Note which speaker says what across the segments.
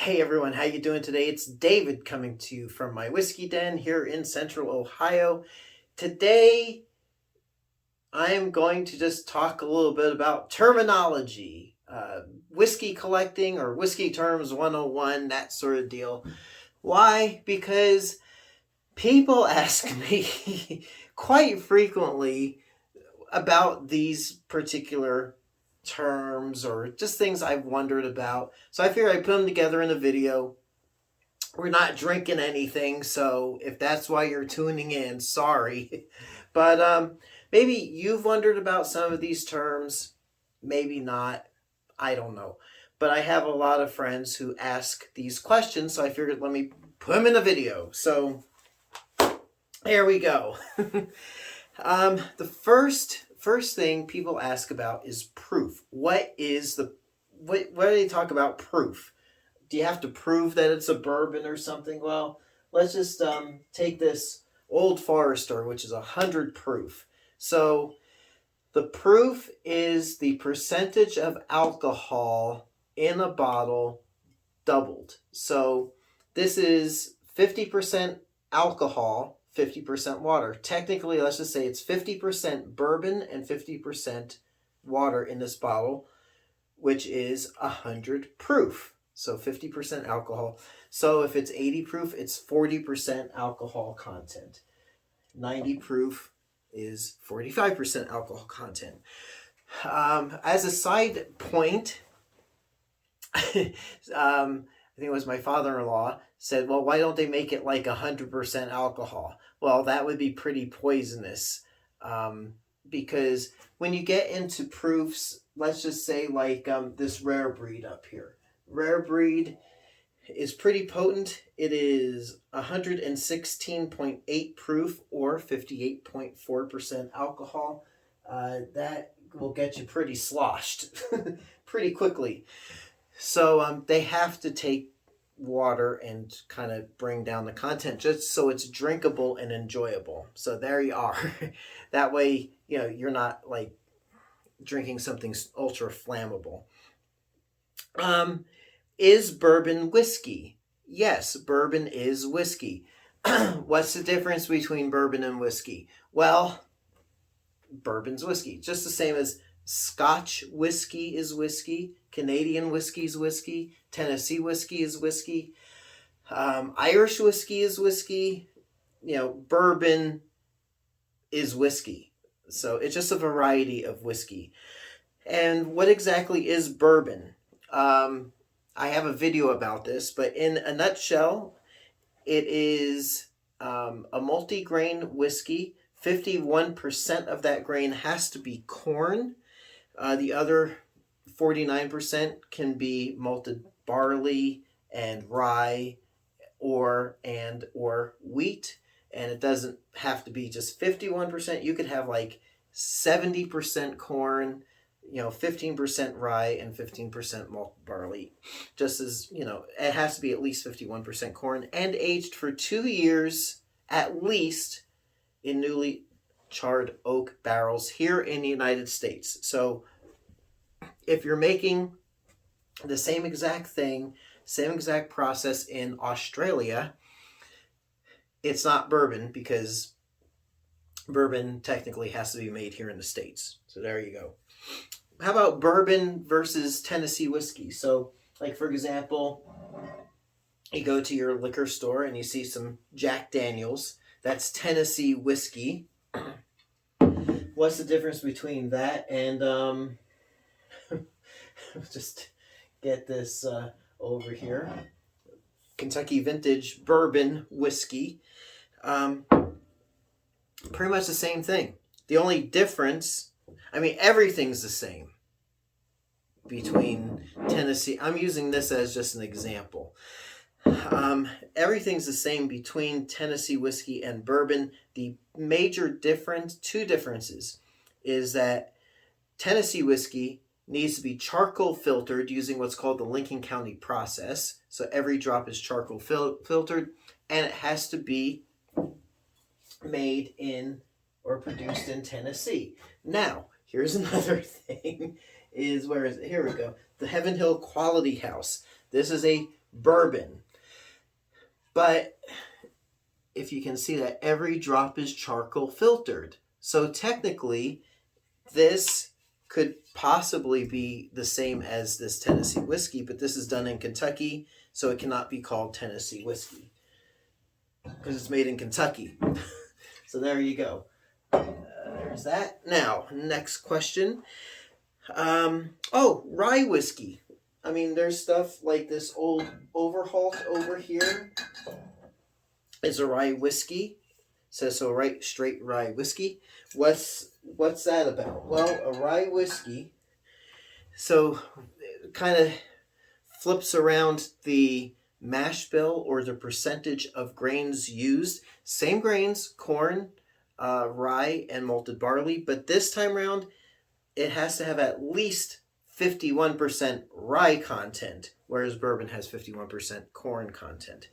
Speaker 1: Hey everyone, how you doing today? It's David coming to you from my whiskey den here in Central Ohio. Today, I am going to just talk a little bit about terminology, whiskey collecting or whiskey terms 101, that sort of deal. Why? Because people ask me quite frequently about these particular terms or just things I've wondered about. So I figured I'd put them together in a video. We're not drinking anything, so if that's why you're tuning in, sorry. But maybe you've wondered about some of these terms, maybe not. I don't know. But I have a lot of friends who ask these questions, so I figured let me put them in a video. So here we go. The first thing people ask about is proof. What do they talk about proof? Do you have to prove that it's a bourbon or something? Well, let's just take this Old Forester, which is 100 proof. So the proof is the percentage of alcohol in a bottle doubled. So this is 50% alcohol, 50% water. Technically, let's just say it's 50% bourbon and 50% water in this bottle, which is 100 proof. So 50% alcohol. So if it's 80 proof, it's 40% alcohol content. 90 proof is 45% alcohol content. As a side point, I think it was my father-in-law said, well, why don't they make it like 100% alcohol? Well, that would be pretty poisonous because when you get into proofs, let's just say like this rare breed up here. Rare breed is pretty potent. It is 116.8 proof or 58.4% alcohol. That will get you pretty sloshed pretty quickly. So they have to take water and kind of bring down the content just so it's drinkable and enjoyable. So there you are. That way, you're not like drinking something ultra flammable. Is bourbon whiskey? Yes, bourbon is whiskey. What's the difference between bourbon and whiskey? Well, bourbon's whiskey. Just the same as Scotch whiskey is whiskey, Canadian whiskey is whiskey, Tennessee whiskey is whiskey, Irish whiskey is whiskey, bourbon is whiskey. So it's just a variety of whiskey. And what exactly is bourbon? I have a video about this, but in a nutshell, it is a multi-grain whiskey. 51% of that grain has to be corn. The other 49% can be malted barley and rye or wheat. And it doesn't have to be just 51%. You could have like 70% corn, 15% rye and 15% malt barley. Just as, it has to be at least 51% corn and aged for 2 years at least in newly charred oak barrels here in the United States. So if you're making the same exact thing, same exact process in Australia, it's not bourbon because bourbon technically has to be made here in the States. So there you go. How about bourbon versus Tennessee whiskey? So, like for example, you go to your liquor store and you see some Jack Daniels. That's Tennessee whiskey. What's the difference between that and just get this over here. Kentucky Vintage Bourbon Whiskey. Pretty much the same thing. The only difference, everything's the same between Tennessee. I'm using this as just an example. Everything's the same between Tennessee whiskey and bourbon. The major two differences, is that Tennessee whiskey needs to be charcoal filtered using what's called the Lincoln County process. So every drop is charcoal filtered, and it has to be made in or produced in Tennessee. Now, here's another thing, where is it? Here we go. The Heaven Hill Quality House. This is a bourbon. But if you can see that every drop is charcoal filtered. So technically, this could possibly be the same as this Tennessee whiskey, but this is done in Kentucky, so it cannot be called Tennessee whiskey because it's made in Kentucky. So there you go. There's that. Now, next question. Rye whiskey. I mean, there's stuff like this old Overhalt over here. It's a rye whiskey. It says so, right? Straight rye whiskey. What's that about? Well, a rye whiskey. So, it kind of flips around the mash bill or the percentage of grains used. Same grains, corn, rye, and malted barley. But this time around, it has to have at least 51% rye content, whereas bourbon has 51% corn content.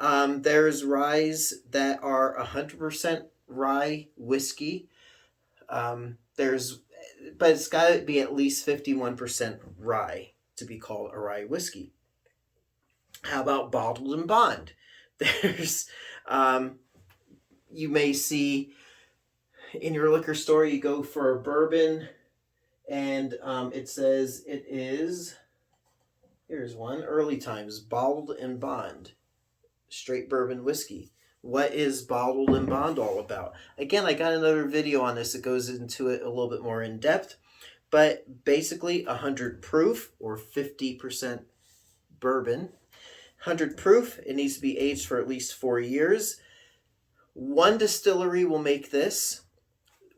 Speaker 1: There's ryes that are 100% rye whiskey. But it's got to be at least 51% rye to be called a rye whiskey. How about bottled and bond? There's, you may see in your liquor store, you go for a bourbon, and it says it is, here's one, Early Times, bottled and bond, straight bourbon whiskey. What is bottled and bond all about? Again, I got another video on this that goes into it a little bit more in depth, but basically 100 proof or 50% bourbon. 100 proof, it needs to be aged for at least 4 years. One distillery will make this,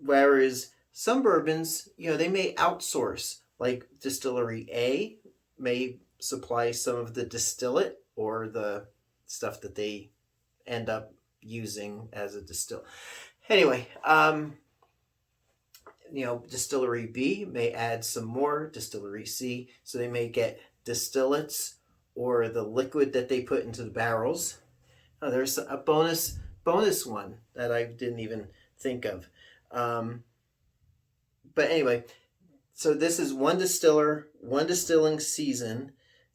Speaker 1: whereas some bourbons, they may outsource. Like Distillery A may supply some of the distillate or the stuff that they end up using as a distill. Anyway, Distillery B may add some more, Distillery C, so they may get distillates or the liquid that they put into the barrels. Oh, there's a bonus one that I didn't even think of. But anyway, so this is one distiller, one distilling season.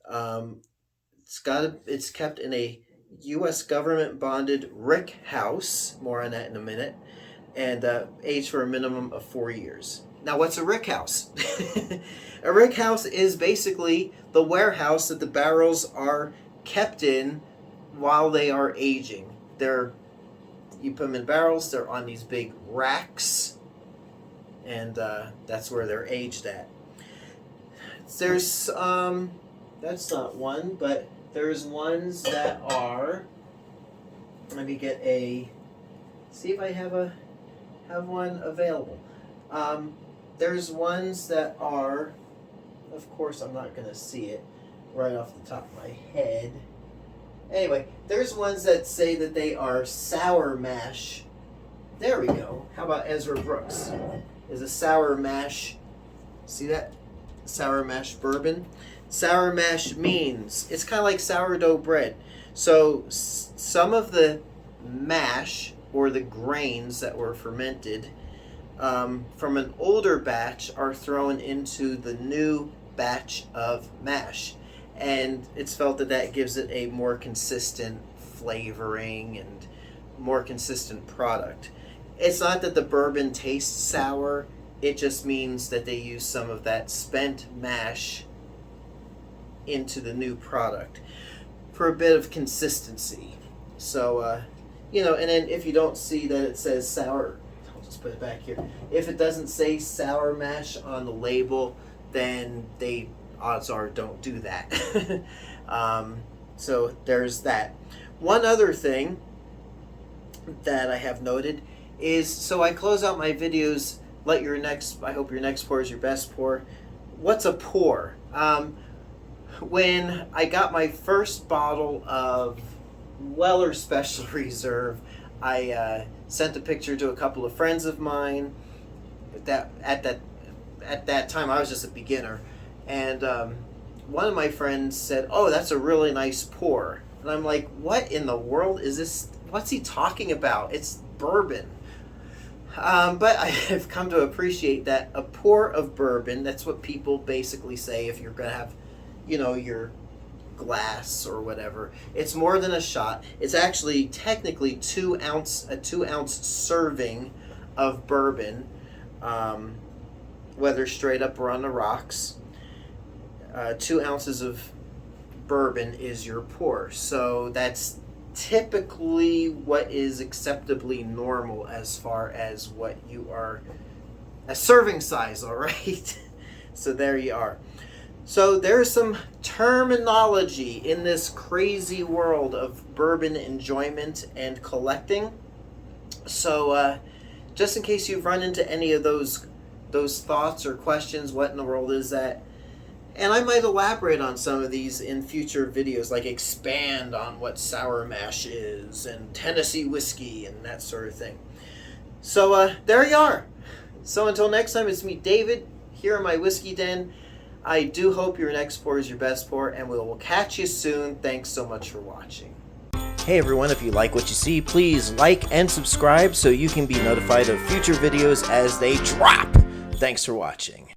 Speaker 1: It's kept in a U.S. government bonded rick house. More on that in a minute. And aged for a minimum of 4 years. Now, what's a rick house? A rick house is basically the warehouse that the barrels are kept in while they are aging. You put them in barrels, they're on these big racks, and that's where they're aged at. There's, that's not one, but there's ones that are, let me see if I have one available. There's ones that are, of course I'm not going to see it right off the top of my head. Anyway, there's ones that say that they are sour mash. There we go. How about Ezra Brooks? Is a sour mash. See that? Sour mash bourbon. Sour mash means it's kind of like sourdough bread. So some of the mash or the grains that were fermented from an older batch are thrown into the new batch of mash. And it's felt that gives it a more consistent flavoring and more consistent product. It's not that the bourbon tastes sour, it just means that they use some of that spent mash into the new product for a bit of consistency. So, and then if you don't see that it says sour, I'll just put it back here. If it doesn't say sour mash on the label, then they odds are don't do that. So there's that. One other thing that I have noted is, so I close out my videos, I hope your next pour is your best pour. What's a pour? When I got my first bottle of Weller Special Reserve, I sent a picture to a couple of friends of mine. At that time I was just a beginner. And one of my friends said, "Oh, that's a really nice pour." And I'm like, "What in the world is this? What's he talking about? It's bourbon." But I have come to appreciate that a pour of bourbon, that's what people basically say if you're going to have, your glass or whatever. It's more than a shot. It's actually technically a 2 ounce serving of bourbon, whether straight up or on the rocks. 2 ounces of bourbon is your pour. So that's typically what is acceptably normal as far as what you are, a serving size, all right? So there you are. So there's some terminology in this crazy world of bourbon enjoyment and collecting. So just in case you've run into any of those thoughts or questions, what in the world is that? And I might elaborate on some of these in future videos, like expand on what sour mash is and Tennessee whiskey and that sort of thing. So there you are. So until next time, it's me, David, here in my whiskey den. I do hope your next pour is your best pour, and we will catch you soon. Thanks so much for watching. Hey everyone, if you like what you see, please like and subscribe so you can be notified of future videos as they drop. Thanks for watching.